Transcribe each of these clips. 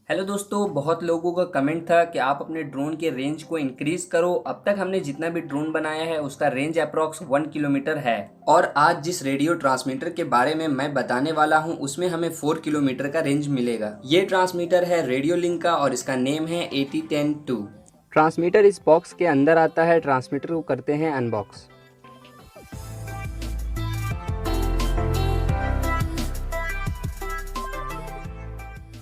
Hello दोस्तों, बहुत लोगों का कमेंट था कि आप अपने ड्रोन के रेंज को इंक्रीज करो। अब तक हमने जितना भी ड्रोन बनाया है उसका रेंज अप्रॉक्स 1 किलोमीटर है। और आज जिस रेडियो ट्रांसमीटर के बारे में मैं बताने वाला हूं उसमें हमें 4 किलोमीटर का रेंज मिलेगा। ये ट्रांसमीटर है रेडियो लिंक का और इसका नेम है AT10-2। ट्रांसमीटर इस बॉक्स के अंदर आता है। ट्रांसमीटर को करते हैं अनबॉक्स।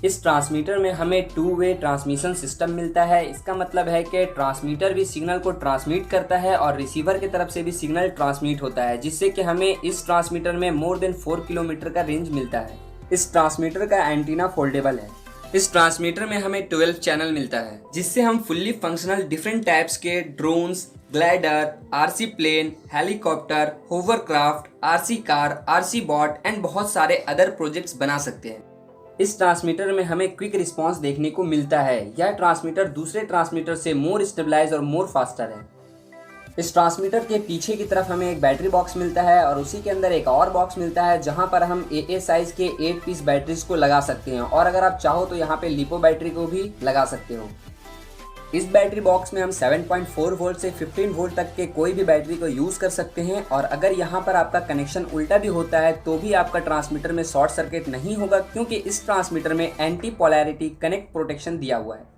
इस ट्रांसमीटर में हमें 2 वे ट्रांसमिशन सिस्टम मिलता है। इसका मतलब है कि ट्रांसमीटर भी सिग्नल को ट्रांसमिट करता है और रिसीवर की तरफ से भी सिग्नल ट्रांसमिट होता है, जिससे कि हमें इस ट्रांसमीटर में मोर देन 4 किलोमीटर का रेंज मिलता है। इस ट्रांसमीटर का एंटीना फोल्डेबल है। इस ट्रांसमीटर में हमें 12 चैनल मिलता है, जिससे हम फुल्ली फंक्शनल डिफरेंट टाइप्स के drones, glider, RC plane, helicopter, hovercraft, RC car, RC boat and बहुत सारे अदर प्रोजेक्ट्स बना सकते हैं। इस ट्रांसमीटर में हमें क्विक रिस्पांस देखने को मिलता है। यह ट्रांसमीटर दूसरे ट्रांसमीटर से मोर स्टेबलाइज और मोर फास्टर है। इस ट्रांसमीटर के पीछे की तरफ हमें एक बैटरी बॉक्स मिलता है और उसी के अंदर एक और बॉक्स मिलता है जहां पर हम AA साइज के 8 पीस बैटरीज को लगा सकते हैं, और अगर आप चाहो तो यहाँ पे लिपो बैटरी को भी लगा सकते हो। इस बैटरी बॉक्स में हम 7.4 वोल्ट से 15 वोल्ट तक के कोई भी बैटरी को यूज कर सकते हैं, और अगर यहाँ पर आपका कनेक्शन उल्टा भी होता है तो भी आपका ट्रांसमीटर में शॉर्ट सर्किट नहीं होगा, क्योंकि इस ट्रांसमीटर में एंटी पोलैरिटी कनेक्ट प्रोटेक्शन दिया हुआ है।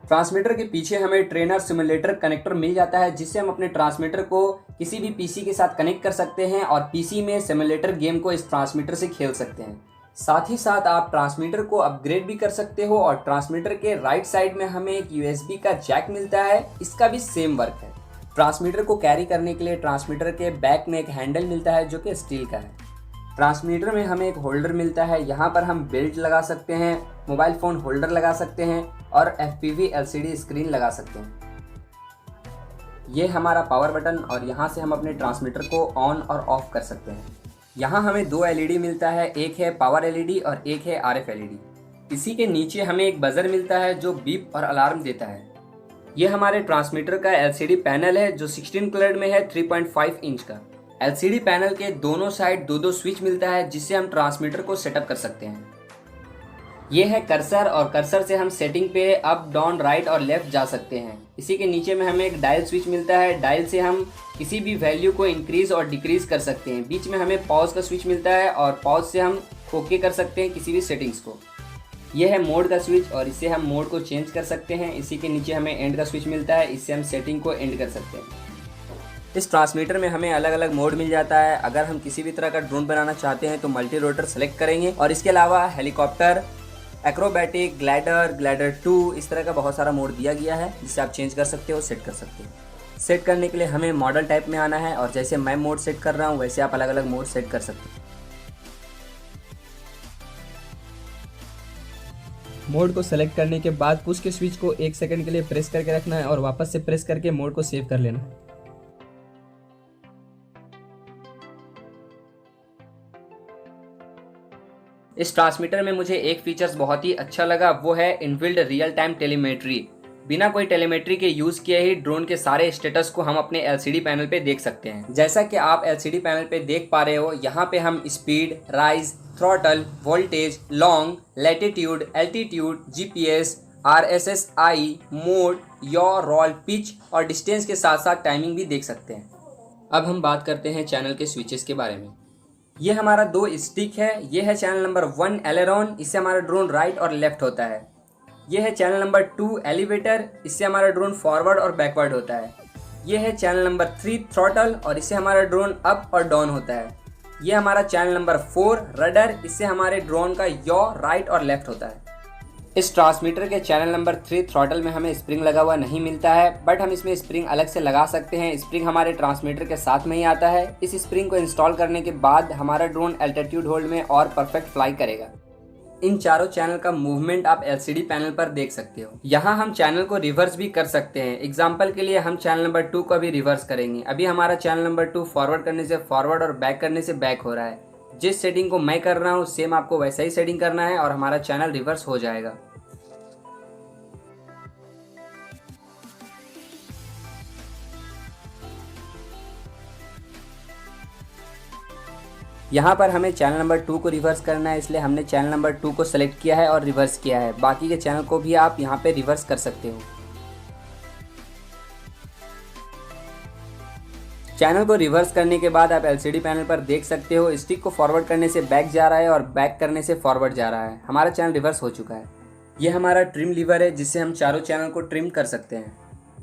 ट्रांसमीटर के पीछे हमें ट्रेनर सिमुलेटर कनेक्टर मिल जाता है, जिससे हम अपने ट्रांसमीटर को किसी भी पीसी के साथ कनेक्ट कर सकते हैं और पीसी में सिमुलेटर गेम को इस ट्रांसमीटर से खेल सकते हैं। साथ ही साथ आप ट्रांसमीटर को अपग्रेड भी कर सकते हो, और ट्रांसमीटर के राइट साइड में हमें एक USB का जैक मिलता है। इसका भी सेम वर्क है। ट्रांसमीटर को कैरी करने के लिए ट्रांसमीटर के बैक में एक हैंडल मिलता है जो कि स्टील का है। ट्रांसमीटर में हमें एक होल्डर मिलता है। यहाँ पर हम बेल्ट लगा सकते हैं, मोबाइल फ़ोन होल्डर लगा सकते हैं और FPV LCD स्क्रीन लगा सकते हैं। ये हमारा पावर बटन, और यहाँ से हम अपने ट्रांसमीटर को ऑन और ऑफ कर सकते हैं। यहाँ हमें 2 LED मिलता है, एक है पावर LED और एक है RF LED। इसी के नीचे हमें एक बजर मिलता है जो बीप और अलार्म देता है। ये हमारे ट्रांसमीटर का LCD पैनल है जो 16 कलर में है, 3.5 इंच का। LCD पैनल के दोनों साइड 2-2 स्विच मिलता है, जिससे हम ट्रांसमीटर को सेटअप कर सकते हैं। ये है कर्सर, और कर्सर से हम सेटिंग पे अप, डाउन, राइट और लेफ्ट जा सकते हैं। इसी के नीचे में हमें एक डायल स्विच मिलता है। डायल से हम किसी भी वैल्यू को इंक्रीज और डिक्रीज कर सकते हैं। बीच में हमें पॉज का स्विच मिलता है, और पॉज से हम ओके कर सकते हैं किसी भी सेटिंग्स को। यह है मोड का स्विच, और इससे हम मोड को चेंज कर सकते हैं। इसी के नीचे हमें एंड का स्विच मिलता है, इससे हम सेटिंग को एंड कर सकते हैं। इस ट्रांसमीटर में हमें अलग अलग मोड मिल जाता है। अगर हम किसी भी तरह का ड्रोन बनाना चाहते हैं तो मल्टी रोटर सेलेक्ट करेंगे, और इसके अलावा हेलीकॉप्टर, एक्रोबैटिक, ग्लाइडर, ग्लाइडर 2, इस तरह का बहुत सारा मोड दिया गया है जिसे आप चेंज कर सकते हो, सेट कर सकते हो। सेट करने के लिए हमें मॉडल टाइप में आना है, और जैसे मैं मोड सेट कर रहा हूँ वैसे आप अलग अलग मोड सेट कर सकते हो। मोड को सेलेक्ट करने के बाद पुश के स्विच को 1 सेकंड के लिए प्रेस करके रखना है और वापस से प्रेस करके मोड को सेव कर लेना है। इस ट्रांसमीटर में मुझे एक फीचर्स बहुत ही अच्छा लगा, वो है इनबिल्ट रियल टाइम टेलीमेट्री। बिना कोई टेलीमेट्री के यूज किए ही ड्रोन के सारे स्टेटस को हम अपने LCD पैनल पे देख सकते हैं। जैसा कि आप LCD पैनल पे देख पा रहे हो, यहाँ पे हम speed, rise, throttle, voltage, long, latitude, altitude, GPS, RSSI, mode, yaw, roll, pitch और डिस्टेंस के साथ साथ टाइमिंग भी देख सकते हैं। अब हम बात करते हैं चैनल के स्विचेस के बारे में। ये हमारा 2 स्टिक है। ये है चैनल नंबर 1 एलेरॉन, इससे हमारा ड्रोन राइट और लेफ्ट होता है। ये है चैनल नंबर 2 एलिवेटर, इससे हमारा ड्रोन फॉरवर्ड और बैकवर्ड होता है। ये है चैनल नंबर 3 थ्रॉटल, और इससे हमारा ड्रोन अप और डाउन होता है। ये हमारा चैनल नंबर 4 रडर, इससे हमारे ड्रोन का यॉ, राइट और लेफ्ट होता है। इस ट्रांसमीटर के चैनल नंबर 3 थ्रॉटल में हमें स्प्रिंग लगा हुआ नहीं मिलता है, बट हम इसमें स्प्रिंग अलग से लगा सकते हैं। स्प्रिंग हमारे ट्रांसमीटर के साथ में ही आता है। इस स्प्रिंग को इंस्टॉल करने के बाद हमारा ड्रोन एल्टीट्यूड होल्ड में और परफेक्ट फ्लाई करेगा। इन चारों चैनल का मूवमेंट आप LCD पैनल पर देख सकते हो। यहाँ हम चैनल को रिवर्स भी कर सकते हैं। एग्जाम्पल के लिए हम चैनल नंबर 2 को अभी रिवर्स करेंगे। अभी हमारा चैनल नंबर 2 फॉरवर्ड करने से फॉरवर्ड और बैक करने से बैक हो रहा है। जिस सेटिंग को मैं कर रहा हूँ सेम आपको वैसा ही सेटिंग करना है और हमारा चैनल रिवर्स हो जाएगा। यहाँ पर हमें चैनल नंबर 2 को रिवर्स करना है, इसलिए हमने चैनल नंबर 2 को सेलेक्ट किया है और रिवर्स किया है। बाकी के चैनल को भी आप यहाँ पे रिवर्स कर सकते हो। चैनल को रिवर्स करने के बाद आप एलसीडी पैनल पर देख सकते हो स्टिक को फॉरवर्ड करने से बैक जा रहा है और बैक करने से फॉरवर्ड जा रहा है। हमारा चैनल रिवर्स हो चुका है। ये हमारा ट्रिम लीवर है जिससे हम चारों चैनल को ट्रिम कर सकते हैं।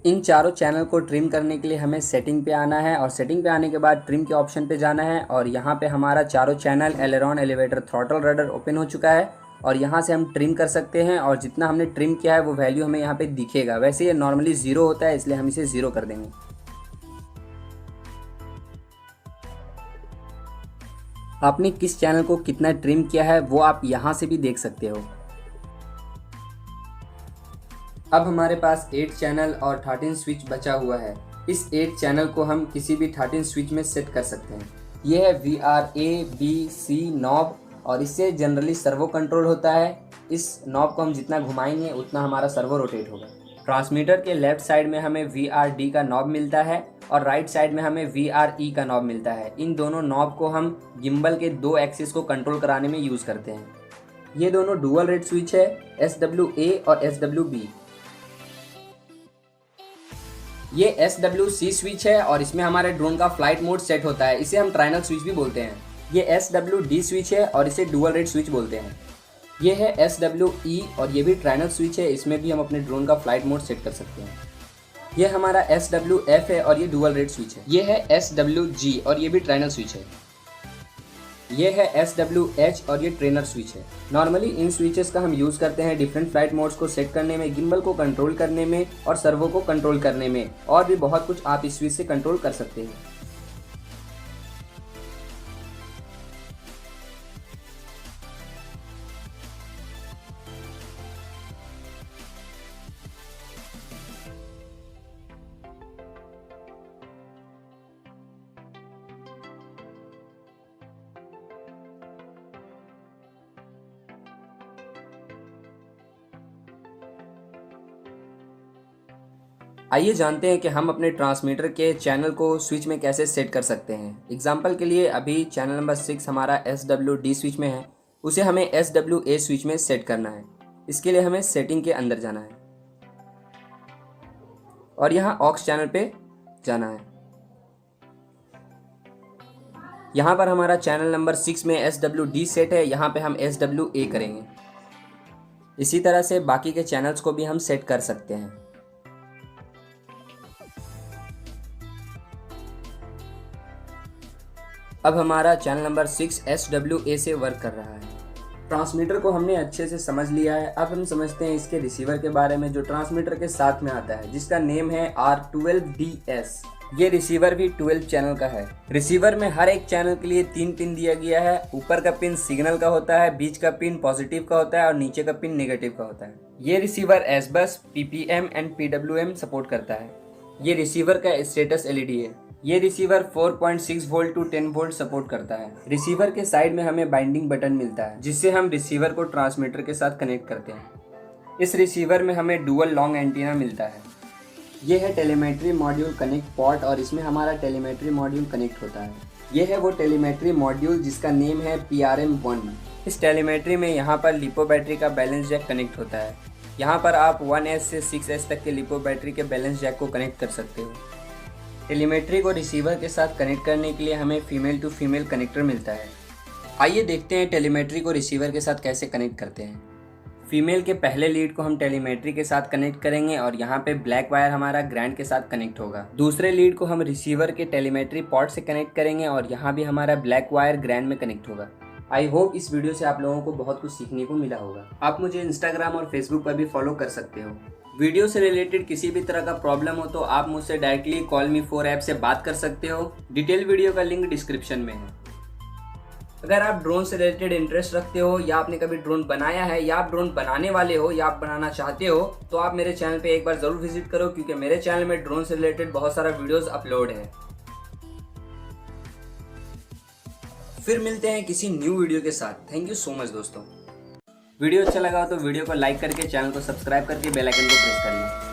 इन चारों चैनल को ट्रिम करने के लिए हमें सेटिंग पे आना है और सेटिंग पे आने के बाद ट्रिम के ऑप्शन पे जाना है और यहाँ पे हमारा चारों channel aileron, elevator, throttle, rudder open हो चुका है और यहाँ से हम ट्रिम कर सकते हैं और जितना हमने ट्रिम किया है वो वैल्यू हमें यहाँ पे दिखेगा। वैसे ये नॉर्मली 0 होता है, इसलिए हम इसे 0 कर देंगे। आपने किस चैनल को कितना ट्रिम किया है वो आप यहाँ से भी देख सकते हो। अब हमारे पास 8 चैनल और 13 स्विच बचा हुआ है। इस 8 चैनल को हम किसी भी 13 स्विच में सेट कर सकते हैं। ये है VRA-B-C नॉब और इससे जनरली सर्वो कंट्रोल होता है। इस नॉब को हम जितना घुमाएंगे उतना हमारा सर्वो रोटेट होगा। ट्रांसमीटर के लेफ्ट साइड में हमें VRD का नॉब मिलता है और राइट साइड में हमें VRE का नॉब मिलता है। इन दोनों नॉब को हम गिम्बल के 2 एक्सिस को कंट्रोल कराने में यूज़ करते हैं। ये दोनों डुअल रेट स्विच है, SWA और SWB। ये SWC स्विच है और इसमें हमारे ड्रोन का फ्लाइट मोड सेट होता है। इसे हम ट्राइनल स्विच भी बोलते हैं। ये SWD स्विच है और इसे डुअल रेट स्विच बोलते हैं। ये है SWE और ये भी ट्राइनल स्विच है। इसमें भी हम अपने ड्रोन का फ्लाइट मोड सेट कर सकते हैं। ये हमारा SWF है और ये डुअल रेट स्विच है। ये है SWG और ये भी ट्राइनल स्विच है। ये है SWH और ये ट्रेनर स्विच है। नॉर्मली इन स्विचेस का हम यूज़ करते हैं डिफरेंट फ्लाइट मोड्स को सेट करने में, गिम्बल को कंट्रोल करने में और सर्वो को कंट्रोल करने में, और भी बहुत कुछ आप इस स्विच से कंट्रोल कर सकते हैं। आइए जानते हैं कि हम अपने ट्रांसमीटर के चैनल को स्विच में कैसे सेट कर सकते हैं। एग्जाम्पल के लिए अभी चैनल नंबर 6 हमारा SWD स्विच में है, उसे हमें SWA स्विच में सेट करना है। इसके लिए हमें सेटिंग के अंदर जाना है और यहाँ ऑक्स चैनल पे जाना है। यहाँ पर हमारा चैनल नंबर 6 में SWD सेट है, यहाँ पे हम SWA करेंगे। इसी तरह से बाकी के चैनल्स को भी हम सेट कर सकते हैं। अब हमारा चैनल नंबर 6 SWA से वर्क कर रहा है। ट्रांसमीटर को हमने अच्छे से समझ लिया है। अब हम समझते हैं इसके रिसीवर के बारे में जो ट्रांसमीटर के साथ में आता है, जिसका नेम है R12DS। ये रिसीवर भी 12 चैनल का है। रिसीवर में हर एक चैनल के लिए 3 पिन दिया गया है। ऊपर का पिन सिग्नल का होता है, बीच का पिन पॉजिटिव का होता है और नीचे का पिन नेगेटिव का होता है। ये receiver SBUS, PPM and PWM support करता है। ये रिसीवर का स्टेटस LED है। ये receiver 4.6 volt to 10 volt support करता है। रिसीवर के साइड में हमें बाइंडिंग बटन मिलता है, जिससे हम रिसीवर को ट्रांसमीटर के साथ कनेक्ट करते हैं। इस रिसीवर में हमें डुअल लॉन्ग एंटीना मिलता है। ये है टेलीमेट्री मॉड्यूल कनेक्ट पॉट और इसमें हमारा टेलीमेट्री मॉड्यूल कनेक्ट होता है। ये है वो टेलीमेट्री मॉड्यूल जिसका नेम है PRM1। इस टेलीमेट्री में यहाँ पर लिपो बैटरी का बैलेंस जैक कनेक्ट होता है। यहाँ पर आप 1S से 6S तक के लिपो बैटरी के बैलेंस जैक को कनेक्ट कर सकते हो। टेलीमेट्री को रिसीवर के साथ कनेक्ट करने के लिए हमें फीमेल टू फीमेल कनेक्टर मिलता है। आइए देखते हैं टेलीमेट्री को रिसीवर के साथ कैसे कनेक्ट करते हैं। फीमेल के पहले लीड को हम टेलीमेट्री के साथ कनेक्ट करेंगे और यहाँ पे ब्लैक वायर हमारा ग्रैंड के साथ कनेक्ट होगा। दूसरे लीड को हम रिसीवर के टेलीमेट्री पॉट से कनेक्ट करेंगे और यहाँ भी हमारा ब्लैक वायर ग्रैंड में कनेक्ट होगा। आई होप इस वीडियो से आप लोगों को बहुत कुछ सीखने को मिला होगा। आप मुझे इंस्टाग्राम और फेसबुक पर भी फॉलो कर सकते हो। वीडियो से रिलेटेड किसी भी तरह का प्रॉब्लम हो तो आप मुझसे डायरेक्टली कॉल मी 4 ऐप से बात कर सकते हो। डिटेल वीडियो का लिंक डिस्क्रिप्शन में है। अगर आप ड्रोन से रिलेटेड इंटरेस्ट रखते हो या आपने कभी ड्रोन बनाया है या आप ड्रोन बनाने वाले हो या आप बनाना चाहते हो तो आप मेरे चैनल पे एक बार ज़रूर विजिट करो, क्योंकि मेरे चैनल में ड्रोन से रिलेटेड बहुत सारा वीडियोस अपलोड है। फिर मिलते हैं किसी न्यू वीडियो के साथ। थैंक यू सो मच दोस्तों। वीडियो अच्छा लगा हो तो वीडियो को लाइक करके चैनल को सब्सक्राइब करके बेल आइकन को प्रेस कर लें।